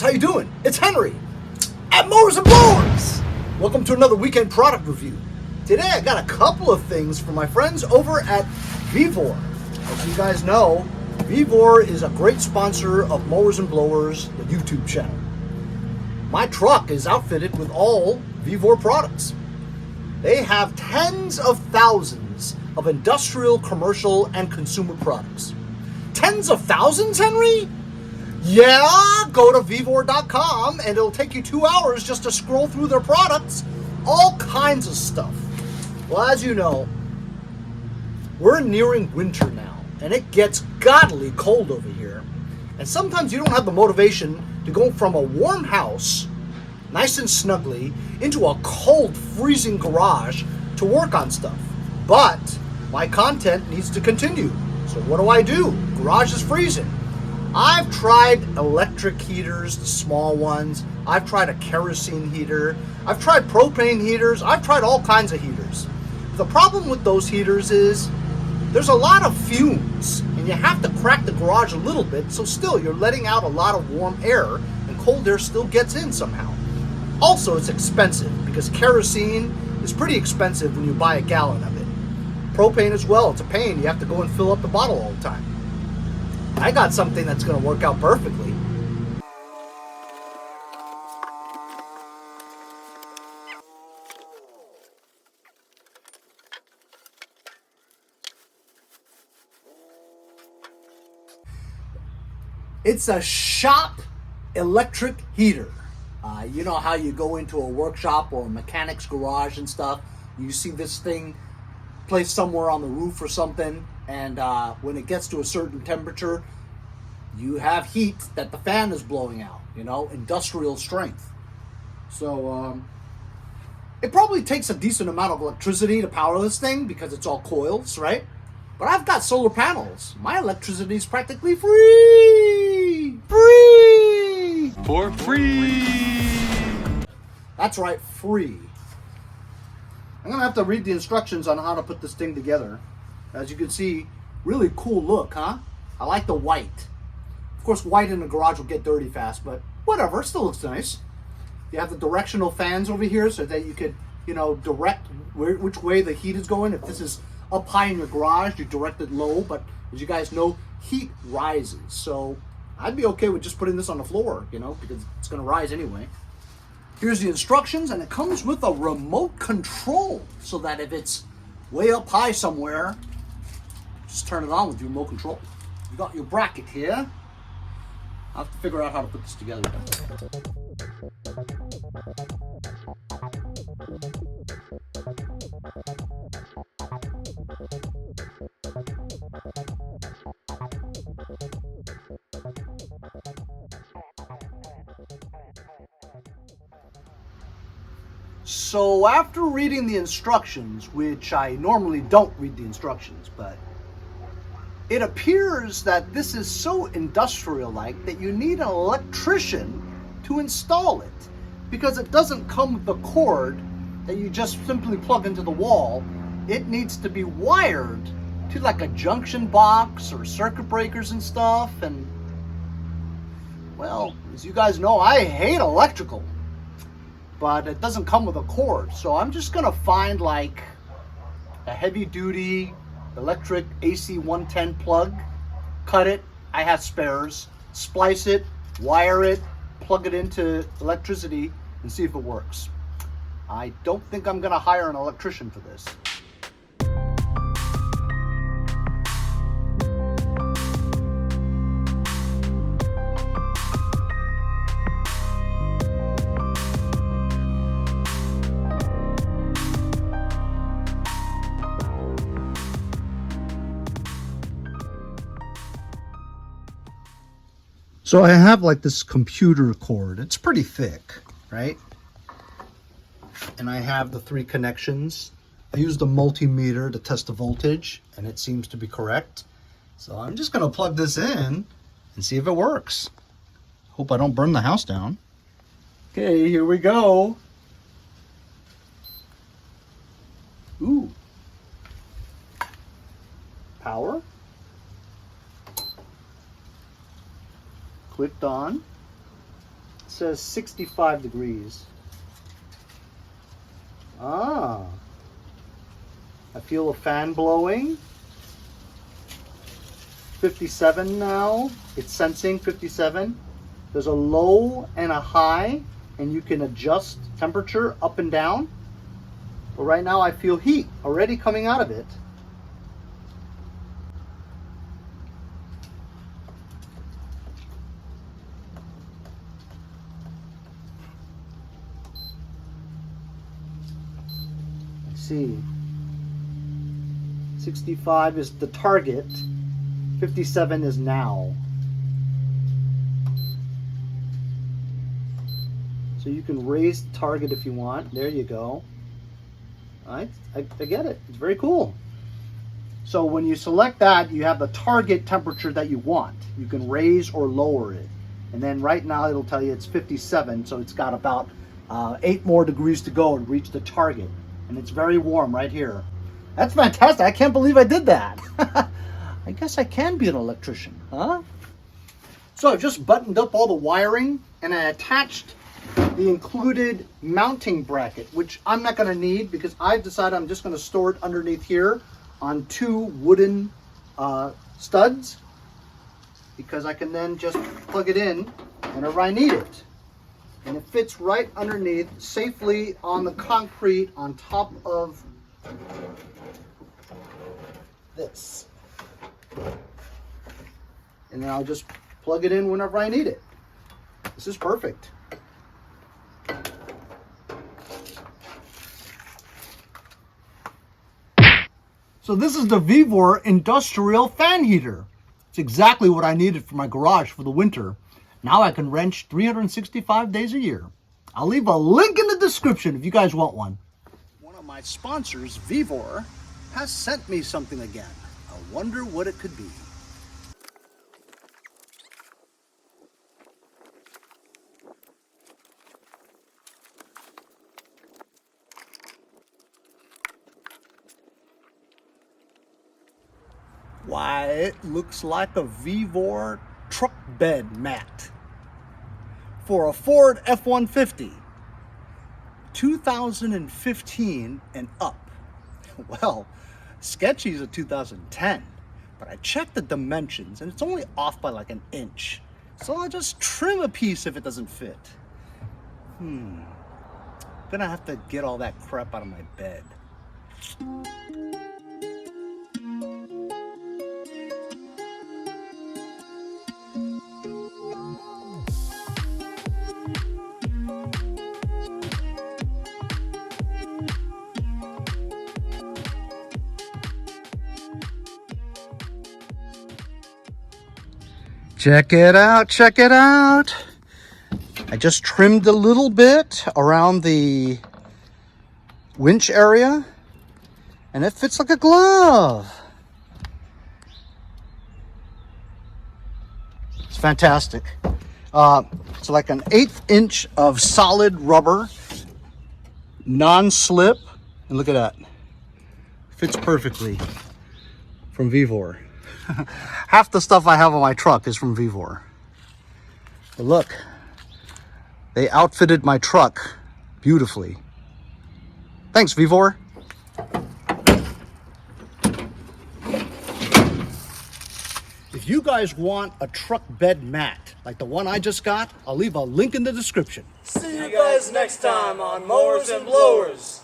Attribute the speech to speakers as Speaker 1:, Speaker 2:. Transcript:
Speaker 1: guys, how you doing? It's Henry at Mowers and Blowers. Welcome to another weekend product review. Today I got a couple of things from my friends over at Vevor. As you guys know, Vevor is a great sponsor of Mowers and Blowers, the YouTube channel. My truck is outfitted with all Vevor products. They have tens of thousands of industrial, commercial, and consumer products. Tens of thousands, Henry? Yeah, go to vevor.com and it'll take you 2 hours just to scroll through their products. All kinds of stuff. Well, as you know, we're nearing winter now, and it gets godly cold over here. And sometimes you don't have the motivation to go from a warm house, nice and snuggly, into a cold, freezing garage to work on stuff. But my content needs to continue. So what do? Garage is freezing. I've tried electric heaters, the small ones. I've tried a kerosene heater. I've tried propane heaters. I've tried all kinds of heaters. The problem with those heaters is there's a lot of fumes, and you have to crack the garage a little bit, so still you're letting out a lot of warm air, and cold air still gets in somehow. Also, it's expensive because kerosene is pretty expensive when you buy a gallon of it. Propane as well, it's a pain. You have to go and fill up the bottle all the time. I got something that's going to work out perfectly. It's a shop electric heater. You know how you go into a workshop or a mechanic's garage and stuff, you see this thing placed somewhere on the roof or something, and when it gets to a certain temperature, you have heat that the fan is blowing out, industrial strength. So it probably takes a decent amount of electricity to power this thing because it's all coils, right? But I've got solar panels. My electricity is practically free! Free!
Speaker 2: For free!
Speaker 1: That's right, free. I'm going to have to read the instructions on how to put this thing together. As you can see, really cool look, huh? I like the white. Of course, white in the garage will get dirty fast, but whatever, it still looks nice. You have the directional fans over here so that you could, direct which way the heat is going. If this is up high in your garage, you direct it low, but as you guys know, heat rises. So I'd be okay with just putting this on the floor, because it's going to rise anyway. Here's the instructions, and it comes with a remote control so that if it's way up high somewhere, just turn it on with your remote control. You got your bracket here. I'll have to figure out how to put this together. So after reading the instructions, which I normally don't read the instructions, but it appears that this is so industrial-like that you need an electrician to install it, because it doesn't come with the cord that you just simply plug into the wall. It needs to be wired to like a junction box or circuit breakers and stuff, and well, as you guys know, I hate electrical, but it doesn't come with a cord, so I'm just gonna find like a heavy-duty electric AC 110 plug, cut it, I have spares, splice it, wire it, plug it into electricity, and see if it works. I don't think I'm gonna hire an electrician for this. So I have like this computer cord. It's pretty thick, right? And I have the 3 connections. I used a multimeter to test the voltage, and it seems to be correct. So I'm just gonna plug this in and see if it works. Hope I don't burn the house down. Okay, here we go. Ooh. Power. Clicked on. says 65 degrees. Ah. I feel a fan blowing. 57 now. It's sensing 57. There's a low and a high, and you can adjust temperature up and down. But right now I feel heat already coming out of it. I see. 65 is the target. 57 is now. So you can raise the target if you want. There you go. I get it. It's very cool. So when you select that, you have the target temperature that you want. You can raise or lower it. And then right now it'll tell you it's 57, so it's got about 8 more degrees to go to reach the target. And it's very warm right here. That's fantastic. I can't believe I did that. I guess I can be an electrician, huh? So I've just buttoned up all the wiring, and I attached the included mounting bracket, which I'm not going to need because I've decided I'm just going to store it underneath here on 2 wooden studs, because I can then just plug it in whenever I need it. And it fits right underneath safely on the concrete on top of this. And then I'll just plug it in whenever I need it. This is perfect. So this is the Vevor industrial fan heater. It's exactly what I needed for my garage for the winter. Now I can wrench 365 days a year. I'll leave a link in the description if you guys want one. One of my sponsors, Vevor, has sent me something again. I wonder what it could be. Why, it looks like a Vevor truck bed mat for a Ford F-150, 2015 and up. Well, Sketchy's a 2010, but I checked the dimensions and it's only off by like an inch. So I'll just trim a piece if it doesn't fit. Gonna have to get all that crap out of my bed. Check it out, check it out. I just trimmed a little bit around the winch area and it fits like a glove. It's fantastic. It's like an 1/8 inch of solid rubber, non-slip, and look at that. Fits perfectly from Vevor. Half the stuff I have on my truck is from Vevor. But look, they outfitted my truck beautifully. Thanks, Vevor. If you guys want a truck bed mat like the one I just got, I'll leave a link in the description.
Speaker 2: See you guys next time on Mowers and Blowers.